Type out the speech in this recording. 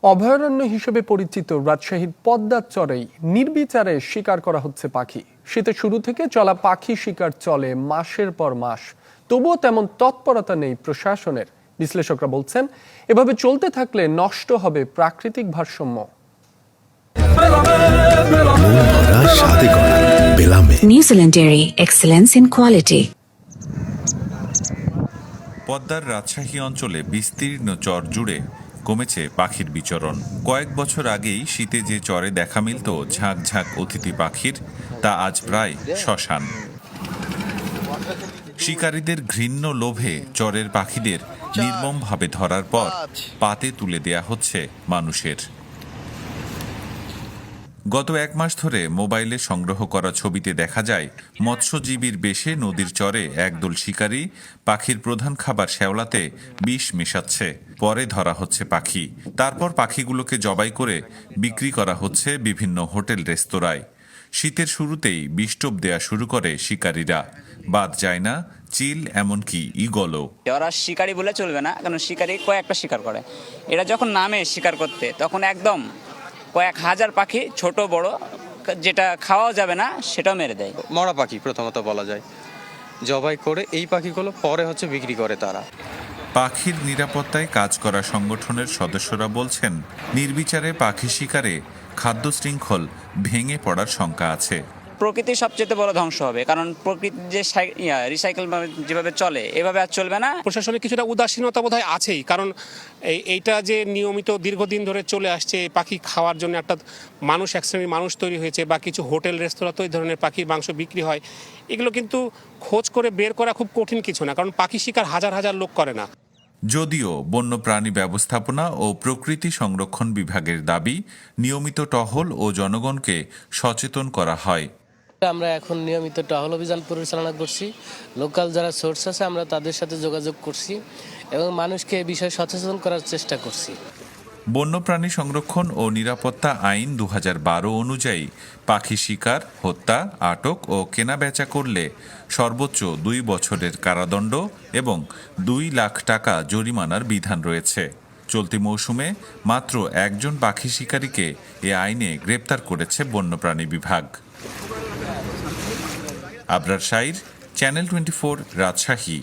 অভয়ারণ্য হিসেবে পরিচিত রাজশাহীর পদ্মার চরেই নির্বিচারে শিকার করা হচ্ছে পাখি। শীতের শুরু থেকে চলা পাখি শিকার চলে মাসের পর মাস, তবুও তেমন তৎপরতা নেই প্রশাসনের। বিশ্লেষকরা বলছেন, এভাবে চলতে থাকলে নষ্ট হবে প্রাকৃতিক ভারসাম্য। New Zealand dairy, excellence in quality. পদ্মার রাজশাহী অঞ্চলে বিস্তীর্ণ চর জুড়ে কমেছে পাখির বিচরণ। কয়েক বছর আগেই শীতে যে চরে দেখা মিলত ঝাঁক ঝাঁক অতিথি পাখির, তা আজ প্রায় শ্মশান। শিকারীদের ঘৃণ্য লোভে চরের পাখিদের নির্মমভাবে ধরার পর পাতে তুলে দেয়া হচ্ছে মানুষের। গত এক মাস ধরে মোবাইলে সংগ্রহ করা ছবিতে দেখা যায় মৎস্যজীবীর বেশে নদীর চরে একদল শিকারী পাখির প্রধান খাবার শ্যাওলাতে বিষ মেশাচ্ছে। পরে ধরা হচ্ছে পাখি, তারপর পাখিগুলোকে জবাই করে বিক্রি করা হচ্ছে বিভিন্ন হোটেল রেস্তোরাঁয়। শীতের শুরুতেই বিষটোপ দেয়া শুরু করে শিকারীরা। বাদ যায় না চিল, এমনকি ঈগলও। ওরা শিকারি বলে চলবে না, কারণ শিকারি কয়েকটা শিকার করে। এরা যখন নামে শিকার করতে, তখন একদম কয়েক হাজার পাখি, ছোট বড়, যেটা খাওয়াও যাবে না সেটাও মেরে দেয়। মরা পাখি প্রথমত বলা যায়, জবাই করে এই পাখিগুলো পরে বিক্রি করে তারা। পাখির নিরাপত্তায় কাজ করা সংগঠনের সদস্যরা বলছেন, নির্বিচারে পাখি শিকারে খাদ্য শৃঙ্খল ভেঙে পড়ার শঙ্কা আছে। প্রকৃতির সবচেয়ে বড় ধ্বংস হবে, কারণ প্রকৃতি যে রিসাইকেল যেভাবে চলে এভাবে আর চলবে না। প্রশাসনের কিছুটা উদাসীনতা বোধহয় আছেই, কারণ এইটা যে নিয়মিত দীর্ঘদিন ধরে চলে আসছে, পাখি খাওয়ার জন্য একটা মানুষ, এক শ্রেণীর মানুষ তৈরি হয়েছে, বা কিছু হোটেল রেস্তোরাঁতে এই ধরনের পাখির মাংস বিক্রি হয়। এগুলো কিন্তু খোঁজ করে বের করা খুব কঠিন কিছু না, কারণ পাখি শিকার হাজার হাজার লোক করে না। যদিও বন্যপ্রাণী ব্যবস্থাপনা ও প্রকৃতি সংরক্ষণ বিভাগের দাবি, নিয়মিত টহল ও জনগণকে সচেতন করা হয়। আমরা এখন নিয়মিত টহল অভিযান পরিচালনা করছি। লোকাল যারা সোর্স আছে আমরা তাদের সাথে যোগাযোগ করছি এবং মানুষকে এই বিষয়ে সচেতন করার চেষ্টা করছি। বন্যপ্রাণী সংরক্ষণ ও নিরাপত্তা আইন 2012 অনুযায়ী পাখি শিকার, হত্যা, আটক ও কেনাবেচা করলে সর্বোচ্চ 2 বছরের কারাদণ্ড এবং 2 লাখ টাকা জরিমানার বিধান রয়েছে। চলতি মৌসুমে মাত্র একজন পাখি শিকারীকে এ আইনে গ্রেপ্তার করেছে বন্যপ্রাণী বিভাগ। আবরার শাইর, চ্যানেল 24, রাজশাহী।